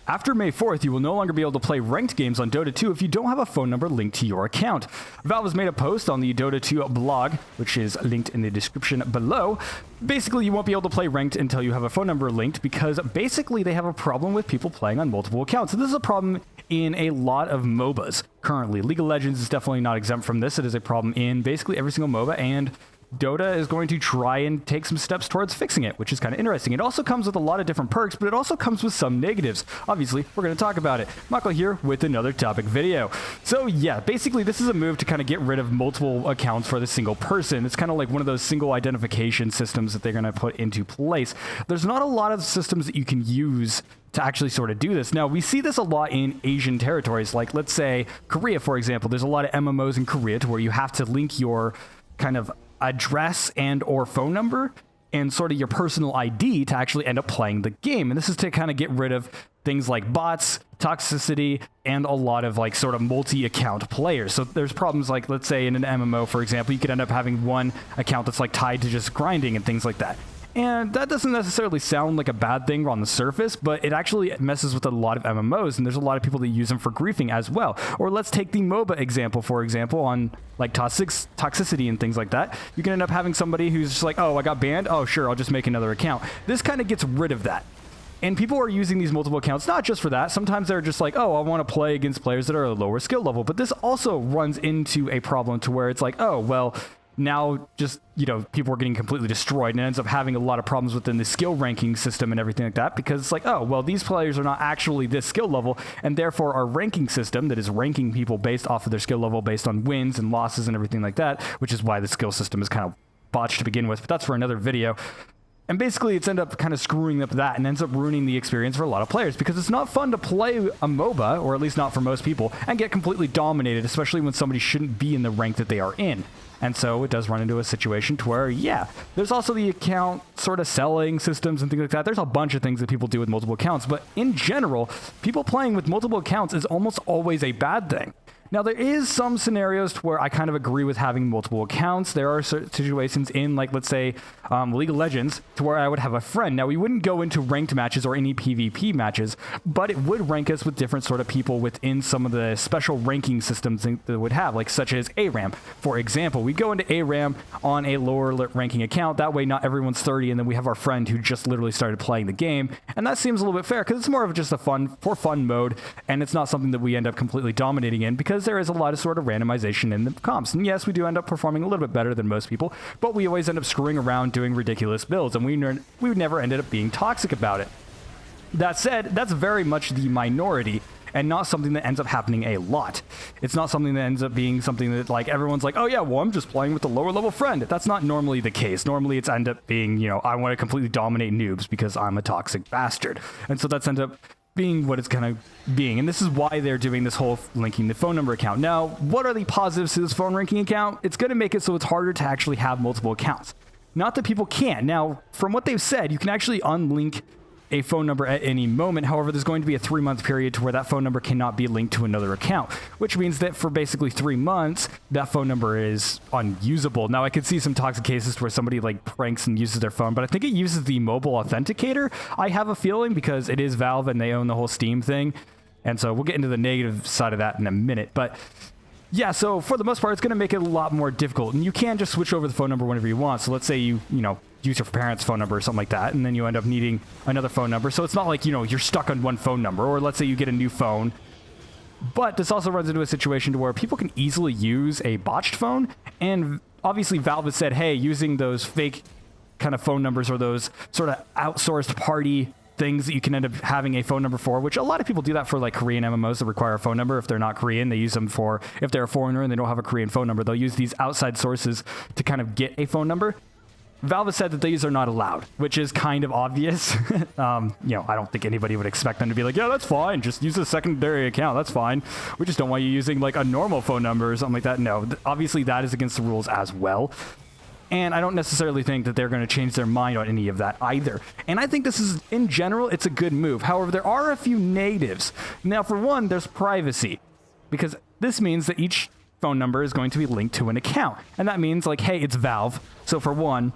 After May 4th, you will no longer be able to play ranked games on Dota 2 if you don't have a phone number linked to your account. Valve has made a post on the Dota 2 blog, which is linked in the description below. Basically, you won't be able to play ranked until you have a phone number linked because basically they have a problem with people playing on multiple accounts. So this is a problem in a lot of MOBAs currently. League of Legends is definitely not exempt from this. It is a problem in basically every single MOBA, and Dota is going to try and take some steps towards fixing it, which is kind of interesting. It also comes with a lot of different perks, but it also comes with some negatives. Obviously, we're going to talk about it. Mako here with another topic video. So yeah, basically this is a move to kind of get rid of multiple accounts for the single person. It's kind of like one of those single identification systems that they're going to put into place. There's not a lot of systems that you can use to actually sort of do this. Now, we see this a lot in Asian territories, like let's say Korea, for example. There's a lot of MMOs in Korea to where you have to link your kind of address and or phone number and sort of your personal ID to actually end up playing the game. And this is to kind of get rid of things like bots, toxicity, and a lot of like sort of multi-account players. So there's problems like, let's say in an MMO, for example, you could end up having one account that's like tied to just grinding and things like that. And that doesn't necessarily sound like a bad thing on the surface, but it actually messes with a lot of MMOs, and there's a lot of people that use them for griefing as well. Or let's take the MOBA example, for example, on like toxicity and things like that. You can end up having somebody who's just like, oh, I got banned. Oh, sure, I'll just make another account. This kind of gets rid of that. And people are using these multiple accounts, not just for that. Sometimes they're just like, oh, I want to play against players that are a lower skill level. But this also runs into a problem to where it's like, oh, well, now just, you know, people are getting completely destroyed, and it ends up having a lot of problems within the skill ranking system and everything like that, because it's like, oh, well, these players are not actually this skill level, and therefore our ranking system that is ranking people based off of their skill level based on wins and losses and everything like that, which is why the skill system is kind of botched to begin with, but that's for another video. And basically, it's ended up kind of screwing up that and ends up ruining the experience for a lot of players, because it's not fun to play a MOBA, or at least not for most people, and get completely dominated, especially when somebody shouldn't be in the rank that they are in. And so it does run into a situation to where, yeah, there's also the account sort of selling systems and things like that. There's a bunch of things that people do with multiple accounts, but in general, people playing with multiple accounts is almost always a bad thing. Now, there is some scenarios to where I kind of agree with having multiple accounts. There are certain situations in, like, let's say, League of Legends, to where I would have a friend. Now, we wouldn't go into ranked matches or any PvP matches, but it would rank us with different sort of people within some of the special ranking systems that it would have, like such as ARAM. For example, we go into ARAM on a lower ranking account. That way, not everyone's 30, and then we have our friend who just literally started playing the game. And that seems a little bit fair, because it's more of just a fun mode, and it's not something that we end up completely dominating in, because there is a lot of sort of randomization in the comps. And yes, we do end up performing a little bit better than most people, but we always end up screwing around doing ridiculous builds, and we never ended up being toxic about it. That said, that's very much the minority, and not something that ends up happening a lot. It's not something that ends up being something that, like, everyone's like, oh yeah, well, I'm just playing with a lower level friend. That's not normally the case. Normally it's end up being, you know, I want to completely dominate noobs because I'm a toxic bastard. And so that's end up being what it's kind of being. And this is why they're doing this whole linking the phone number account. Now, what are the positives to this phone ranking account? It's going to make it so it's harder to actually have multiple accounts. Not that people can't. Now, from what they've said, you can actually unlink a phone number at any moment. However, there's going to be a 3-month period to where that phone number cannot be linked to another account, which means that for basically 3 months, that phone number is unusable. Now, I could see some toxic cases where somebody like pranks and uses their phone, but I think it uses the mobile authenticator, I have a feeling, because it is Valve and they own the whole Steam thing. And so we'll get into the negative side of that in a minute. But yeah, so for the most part, it's going to make it a lot more difficult. And you can just switch over the phone number whenever you want. So let's say you know, use your parents' phone number or something like that, and then you end up needing another phone number. So it's not like, you know, you're stuck on one phone number, or let's say you get a new phone. But this also runs into a situation to where people can easily use a botched phone. And obviously Valve has said, hey, using those fake kind of phone numbers or those sort of outsourced party things that you can end up having a phone number for, which a lot of people do that for, like Korean MMOs that require a phone number. If they're not Korean, they use them for, if they're a foreigner and they don't have a Korean phone number, they'll use these outside sources to kind of get a phone number. Valve has said that these are not allowed, which is kind of obvious. You know, I don't think anybody would expect them to be like, yeah, that's fine, just use a secondary account, that's fine. We just don't want you using like a normal phone number or something like that. No, obviously that is against the rules as well. And I don't necessarily think that they're going to change their mind on any of that either. And I think this is, in general, it's a good move. However, there are a few negatives. Now, for one, there's privacy, because this means that each phone number is going to be linked to an account. And that means, like, hey, it's Valve. So for one,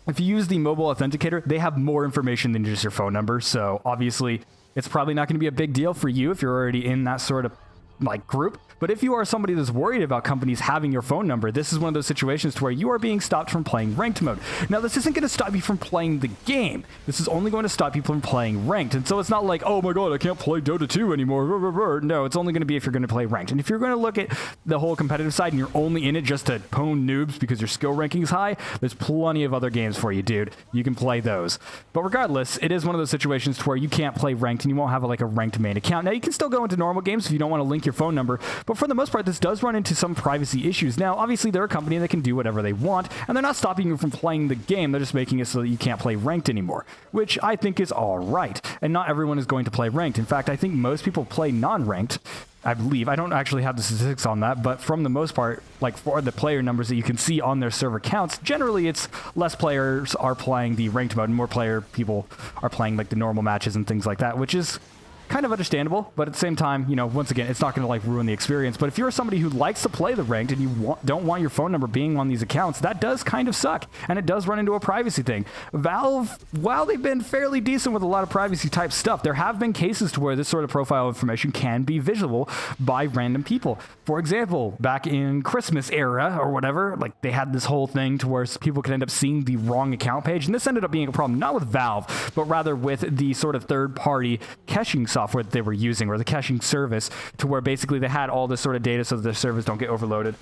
if you use the mobile authenticator, they have more information than just your phone number. So obviously, it's probably not going to be a big deal for you if you're already in that sort of like group. But if you are somebody that's worried about companies having your phone number, this is one of those situations to where you are being stopped from playing ranked mode. Now, this isn't going to stop you from playing the game. This is only going to stop you from playing ranked. And so it's not like, oh my god, I can't play Dota 2 anymore. No, it's only going to be if you're going to play ranked. And if you're going to look at the whole competitive side and you're only in it just to pwn noobs because your skill ranking is high, there's plenty of other games for you, dude. You can play those. But regardless, it is one of those situations to where you can't play ranked and you won't have like a ranked main account. Now, you can still go into normal games if you don't want to link your phone number, but for the most part, this does run into some privacy issues. Now, obviously, they're a company that can do whatever they want, and they're not stopping you from playing the game. They're just making it so that you can't play ranked anymore, which I think is all right. And not everyone is going to play ranked. In fact, I think most people play non-ranked. I believe. I don't actually have the statistics on that, but from the most part, like for the player numbers that you can see on their server counts, generally it's less players are playing the ranked mode and more people are playing like the normal matches and things like that, which is kind of understandable, but at the same time, you know, once again, it's not going to like ruin the experience. But if you're somebody who likes to play the ranked and you don't want your phone number being on these accounts, that does kind of suck, and it does run into a privacy thing. Valve, while they've been fairly decent with a lot of privacy type stuff, there have been cases to where this sort of profile information can be visible by random people. For example, back in Christmas era or whatever, like they had this whole thing to where people could end up seeing the wrong account page, and this ended up being a problem not with Valve, but rather with the sort of third-party caching software that they were using, or the caching service, to where basically they had all this sort of data so that their servers don't get overloaded.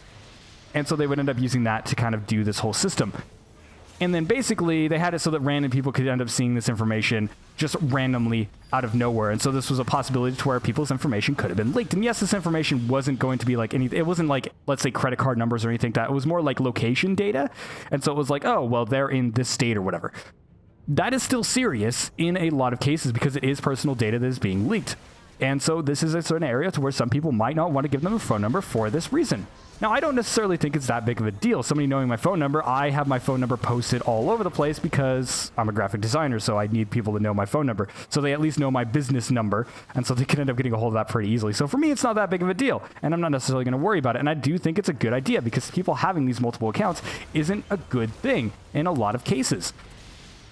And so they would end up using that to kind of do this whole system. And then basically they had it so that random people could end up seeing this information just randomly out of nowhere. And so this was a possibility to where people's information could have been leaked. And yes, this information wasn't going to be like anything. It wasn't like, let's say, credit card numbers or anything like that. It was more like location data. And so it was like, oh, well, they're in this state or whatever. That is still serious in a lot of cases because it is personal data that is being leaked. And so this is a certain area to where some people might not want to give them a phone number for this reason. Now, I don't necessarily think it's that big of a deal. Somebody knowing my phone number, I have my phone number posted all over the place because I'm a graphic designer, so I need people to know my phone number. So they at least know my business number, and so they can end up getting a hold of that pretty easily. So for me, it's not that big of a deal, and I'm not necessarily going to worry about it. And I do think it's a good idea because people having these multiple accounts isn't a good thing in a lot of cases.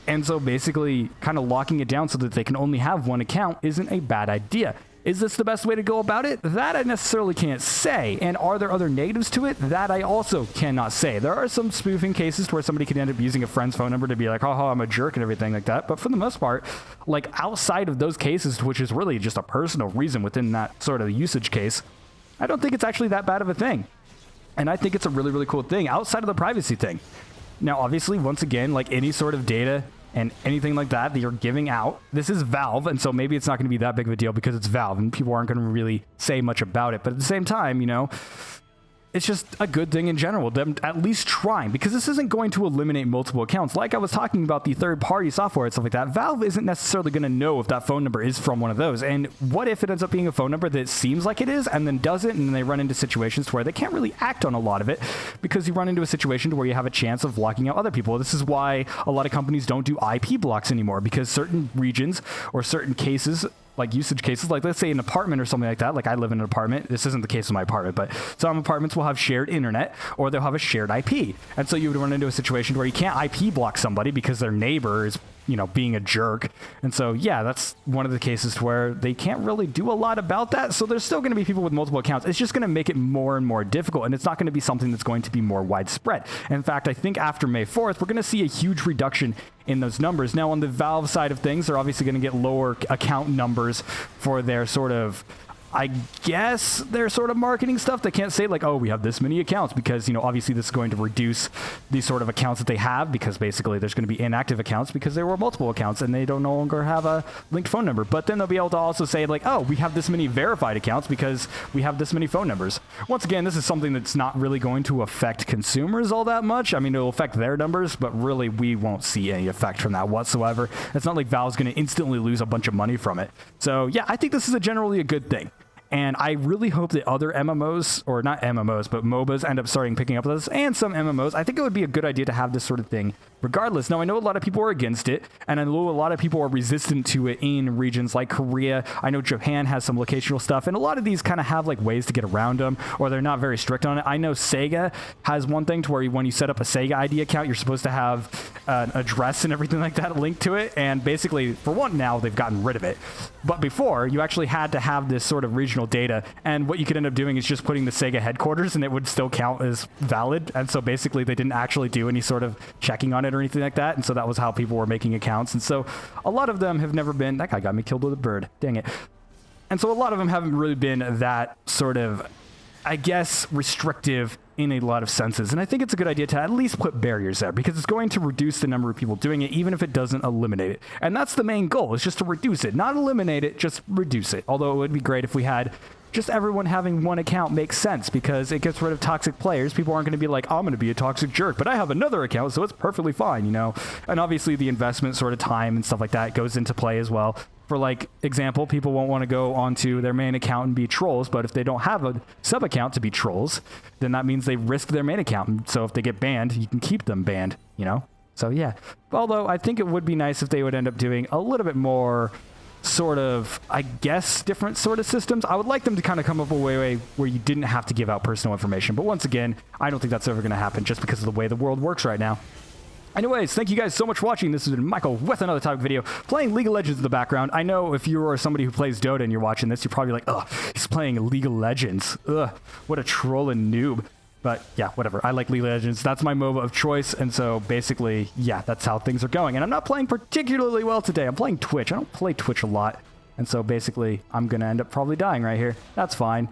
And so basically kind of locking it down so that they can only have one account isn't a bad idea. Is this the best way to go about it? That I necessarily can't say. And are there other negatives to it? That I also cannot say. There are some spoofing cases where somebody could end up using a friend's phone number to be like, oh, I'm a jerk and everything like that. But for the most part, like outside of those cases, which is really just a personal reason within that sort of usage case, I don't think it's actually that bad of a thing. And I think it's a really, really cool thing outside of the privacy thing. Now, obviously, once again, like any sort of data and anything like that you're giving out, this is Valve, and so maybe it's not going to be that big of a deal because it's Valve, and people aren't going to really say much about it. But at the same time, you know, it's just a good thing in general, them at least trying, because this isn't going to eliminate multiple accounts. Like I was talking about the third-party software and stuff like that, Valve isn't necessarily going to know if that phone number is from one of those. And what if it ends up being a phone number that seems like it is and then doesn't, and then they run into situations where they can't really act on a lot of it because you run into a situation where you have a chance of blocking out other people. This is why a lot of companies don't do IP blocks anymore, because certain regions or certain cases, like usage cases, like let's say an apartment or something like that. Like I live in an apartment. This isn't the case in my apartment, but some apartments will have shared internet or they'll have a shared IP. And so you would run into a situation where you can't IP block somebody because their neighbor is, you know, being a jerk. And so, yeah, that's one of the cases where they can't really do a lot about that. So there's still going to be people with multiple accounts. It's just going to make it more and more difficult. And it's not going to be something that's going to be more widespread. In fact, I think after May 4th, we're going to see a huge reduction in those numbers. Now, on the Valve side of things, they're obviously going to get lower account numbers for their sort of, I guess, their sort of marketing stuff. They can't say like, oh, we have this many accounts, because, you know, obviously this is going to reduce the sort of accounts that they have, because basically there's going to be inactive accounts because there were multiple accounts and they don't no longer have a linked phone number. But then they'll be able to also say like, oh, we have this many verified accounts because we have this many phone numbers. Once again, this is something that's not really going to affect consumers all that much. I mean, it'll affect their numbers, but really we won't see any effect from that whatsoever. It's not like Valve's going to instantly lose a bunch of money from it. So yeah, I think this is generally a good thing. And I really hope that other MMOs, or not MMOs, but MOBAs end up starting picking up this, and some MMOs. I think it would be a good idea to have this sort of thing regardless. Now, I know a lot of people are against it, and I know a lot of people are resistant to it in regions like Korea. I know Japan has some locational stuff, and a lot of these kind of have like ways to get around them, or they're not very strict on it. I know Sega has one thing to where when you set up a Sega ID account, you're supposed to have an address and everything like that linked to it, and basically, for one, now they've gotten rid of it. But before, you actually had to have this sort of regional data, and what you could end up doing is just putting the Sega headquarters, and it would still count as valid. And so basically, they didn't actually do any sort of checking on it or anything like that, and so that was how people were making accounts. And so a lot of them have never been... That guy got me killed with a bird. Dang it. And so a lot of them haven't really been that sort of, I guess, restrictive in a lot of senses. And I think it's a good idea to at least put barriers there, because it's going to reduce the number of people doing it, even if it doesn't eliminate it. And that's the main goal, is just to reduce it. Not eliminate it, just reduce it. Although it would be great if we had just everyone having one account. Makes sense, because it gets rid of toxic players. People aren't going to be like, I'm going to be a toxic jerk, but I have another account, so it's perfectly fine, you know? And obviously the investment sort of time and stuff like that goes into play as well. For like example, people won't want to go onto their main account and be trolls, but if they don't have a sub account to be trolls, then that means they risk their main account. So if they get banned, you can keep them banned, you know? So yeah. Although I think it would be nice if they would end up doing a little bit more sort of, I guess, different sort of systems. I would like them to kind of come up with a way where you didn't have to give out personal information. But once again, I don't think that's ever going to happen just because of the way the world works right now. Anyways, thank you guys so much for watching. This has been Michael with another topic video, playing League of Legends in the background. I know if you are somebody who plays Dota and you're watching this, you're probably like, ugh, he's playing League of Legends. Ugh, what a troll and noob. But yeah, whatever. I like League of Legends. That's my MOBA of choice. And so basically, yeah, that's how things are going. And I'm not playing particularly well today. I'm playing Twitch. I don't play Twitch a lot. And so basically, I'm going to end up probably dying right here. That's fine.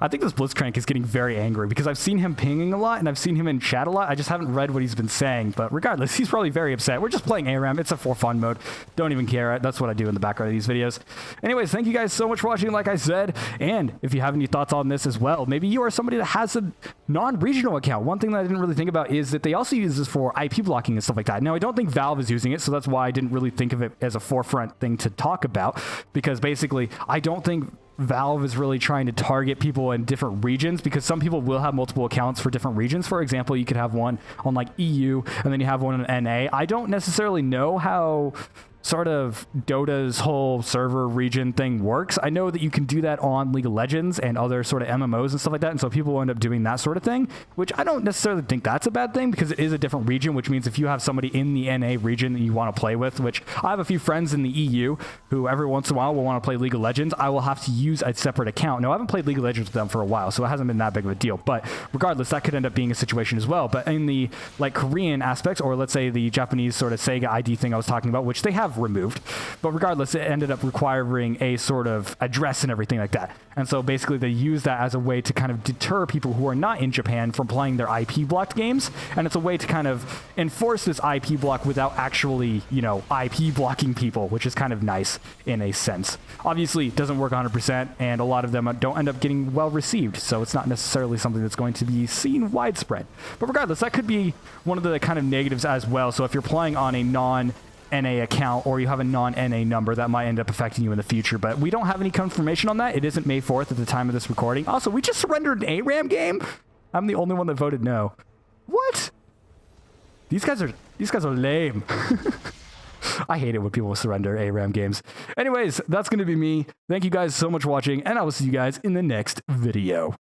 I think this Blitzcrank is getting very angry because I've seen him pinging a lot and I've seen him in chat a lot. I just haven't read what he's been saying, but regardless, he's probably very upset. We're just playing ARAM. It's a for fun mode. Don't even care. That's what I do in the background of these videos. Anyways, thank you guys so much for watching, like I said. And if you have any thoughts on this as well, maybe you are somebody that has a non-regional account. One thing that I didn't really think about is that they also use this for IP blocking and stuff like that. Now, I don't think Valve is using it, so that's why I didn't really think of it as a forefront thing to talk about, because basically, I don't think Valve is really trying to target people in different regions, because some people will have multiple accounts for different regions. For example, you could have one on like EU and then you have one on NA. I don't necessarily know how sort of Dota's whole server region thing works. I know that you can do that on League of Legends and other sort of MMOs and stuff like that, and so people will end up doing that sort of thing, which I don't necessarily think that's a bad thing, because it is a different region, which means if you have somebody in the NA region that you want to play with, which I have a few friends in the EU who every once in a while will want to play League of Legends, I will have to use a separate account. Now, I haven't played League of Legends with them for a while, so it hasn't been that big of a deal, but regardless, that could end up being a situation as well. But in the like Korean aspects, or let's say the Japanese sort of Sega ID thing I was talking about, which they have removed, but regardless, it ended up requiring a sort of address and everything like that. And so basically they use that as a way to kind of deter people who are not in Japan from playing their IP blocked games. And it's a way to kind of enforce this IP block without actually, you know, IP blocking people, which is kind of nice in a sense. Obviously, it doesn't work 100%, and a lot of them don't end up getting well received. So it's not necessarily something that's going to be seen widespread. But regardless, that could be one of the kind of negatives as well. So if you're playing on a non-NA account, or you have a non-NA number, that might end up affecting you in the future, but we don't have any confirmation on that. It isn't May 4th at the time of this recording. Also, we just surrendered an ARAM game. I'm the only one that voted no. What? These guys are lame. I hate it when people surrender ARAM games. Anyways, that's going to be me. Thank you guys so much for watching, and I will see you guys in the next video.